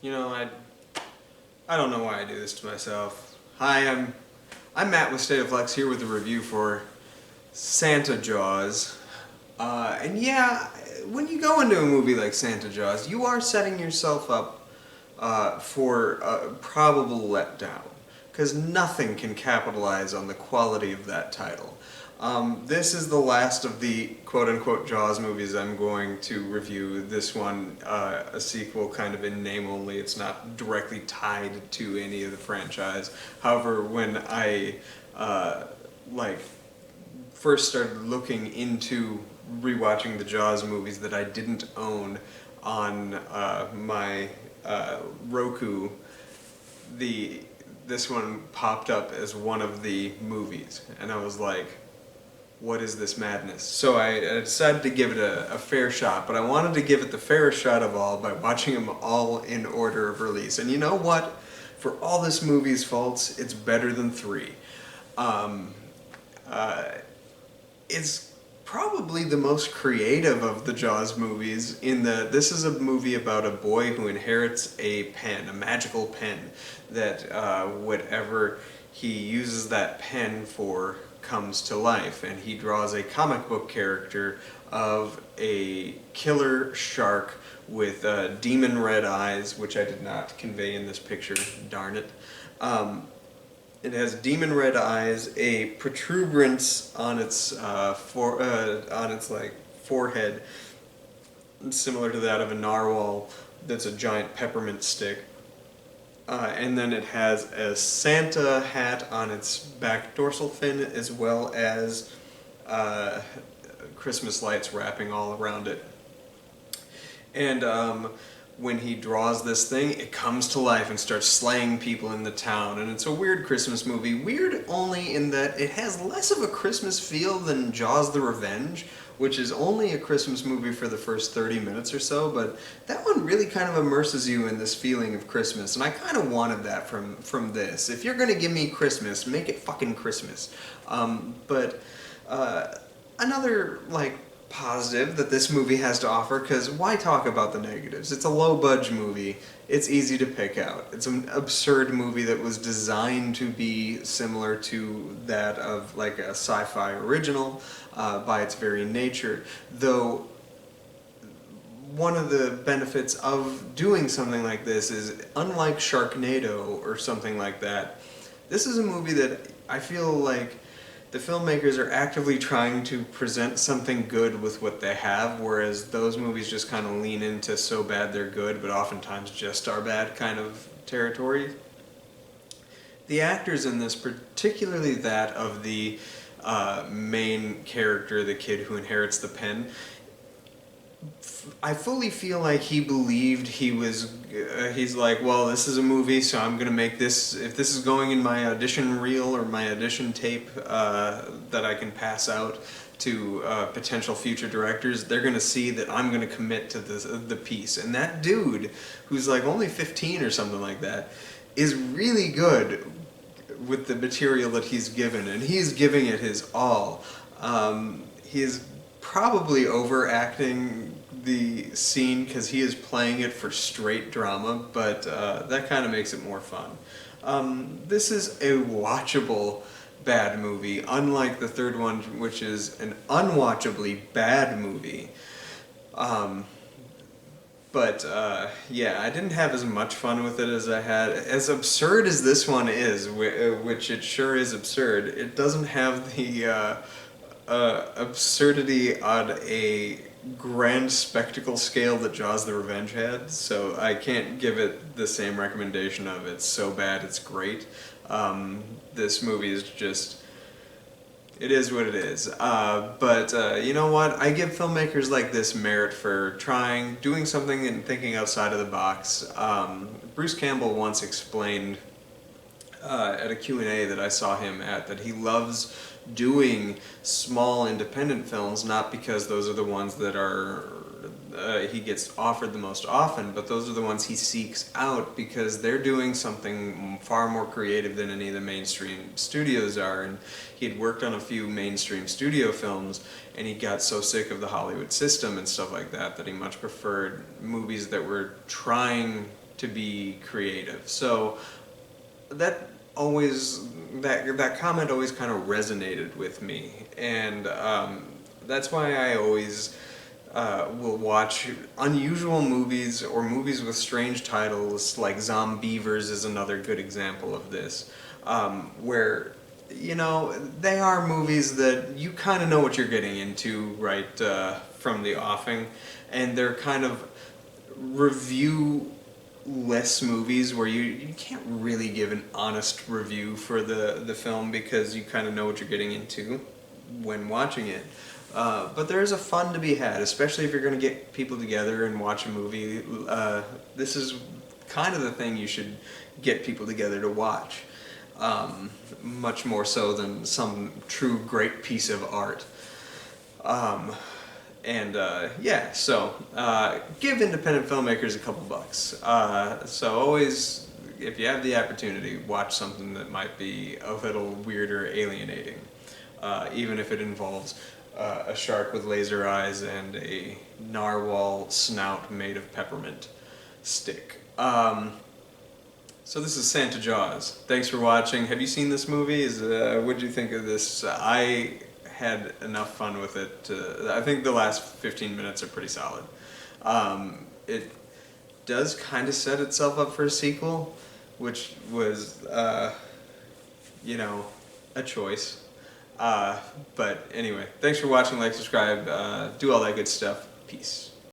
You know, I don't know why I do this to myself. Hi, I'm Matt with State of Flex here with a review for Santa Jaws. And yeah, when you go into a movie like Santa Jaws, you are setting yourself up for a probable letdown, because nothing can capitalize on the quality of that title. This is the last of the quote-unquote Jaws movies I'm going to review. This one, a sequel kind of in name only. It's not directly tied to any of the franchise. However, when I first started looking into rewatching the Jaws movies that I didn't own on my Roku, this one popped up as one of the movies, and I was like, what is this madness? So I decided to give it a fair shot, but I wanted to give it the fairest shot of all by watching them all in order of release. And you know what? For all this movie's faults, it's better than 3. It's probably the most creative of the Jaws movies in that this is a movie about a boy who inherits a pen, a magical pen, that whatever he uses that pen for comes to life, and he draws a comic book character of a killer shark with demon red eyes, which I did not convey in this picture, darn it. It has demon red eyes, a protuberance on its forehead, similar to that of a narwhal. That's a giant peppermint stick. And then it has a Santa hat on its back dorsal fin, as well as Christmas lights wrapping all around it. And when he draws this thing, it comes to life and starts slaying people in the town. And it's a weird Christmas movie. Weird only in that it has less of a Christmas feel than Jaws the Revenge, which is only a Christmas movie for the first 30 minutes or so, but that one really kind of immerses you in this feeling of Christmas, and I kind of wanted that from this. If you're going to give me Christmas, make it fucking Christmas. But another, positive that this movie has to offer, because why talk about the negatives? It's a low-budge movie. It's easy to pick out. It's an absurd movie that was designed to be similar to that of like a sci-fi original by its very nature, though one of the benefits of doing something like this is, unlike Sharknado or something like that, this is a movie that I feel like the filmmakers are actively trying to present something good with what they have, whereas those movies just kind of lean into so bad they're good, but oftentimes just are bad kind of territory. The actors in this, particularly that of the main character, the kid who inherits the pen, I fully feel like he believed he's like, well, this is a movie, so I'm going to make this, if this is going in my audition reel or my audition tape that I can pass out to potential future directors, they're going to see that I'm going to commit to the piece. And that dude, who's like only 15 or something like that, is really good with the material that he's given, and he's giving it his all. He's probably overacting the scene because he is playing it for straight drama, but that kind of makes it more fun. This is a watchable bad movie, unlike the third one, which is an unwatchably bad movie. Yeah, I didn't have as much fun with it as I had. As absurd as this one is, which it sure is absurd, it doesn't have the absurdity on a grand spectacle scale that Jaws the Revenge had, so I can't give it the same recommendation of it's so bad it's great. This movie is just, it is what it is. You know what? I give filmmakers like this merit for doing something and thinking outside of the box. Bruce Campbell once explained at a Q&A that I saw him at that he loves doing small independent films, not because those are the ones that he gets offered the most often, but those are the ones he seeks out because they're doing something far more creative than any of the mainstream studios are. And he had worked on a few mainstream studio films, and he got so sick of the Hollywood system and stuff like that that he much preferred movies that were trying to be creative. So that that comment always kind of resonated with me, and that's why I always will watch unusual movies or movies with strange titles. Like Zombievers is another good example of this, where they are movies that you kind of know what you're getting into right from the offing, and they're kind of review less movies where you can't really give an honest review for the film because you kind of know what you're getting into when watching it. But there is a fun to be had, especially if you're going to get people together and watch a movie. This is kind of the thing you should get people together to watch, much more so than some true great piece of art. So give independent filmmakers a couple bucks. So always, if you have the opportunity, watch something that might be a little weird or alienating, even if it involves a shark with laser eyes and a narwhal snout made of peppermint stick. So this is Santa Jaws. Thanks for watching. Have you seen this movie? What did you think of this? I had enough fun with it. I think the last 15 minutes are pretty solid. It does kind of set itself up for a sequel, which was, a choice. But anyway, thanks for watching, like, subscribe, do all that good stuff. Peace.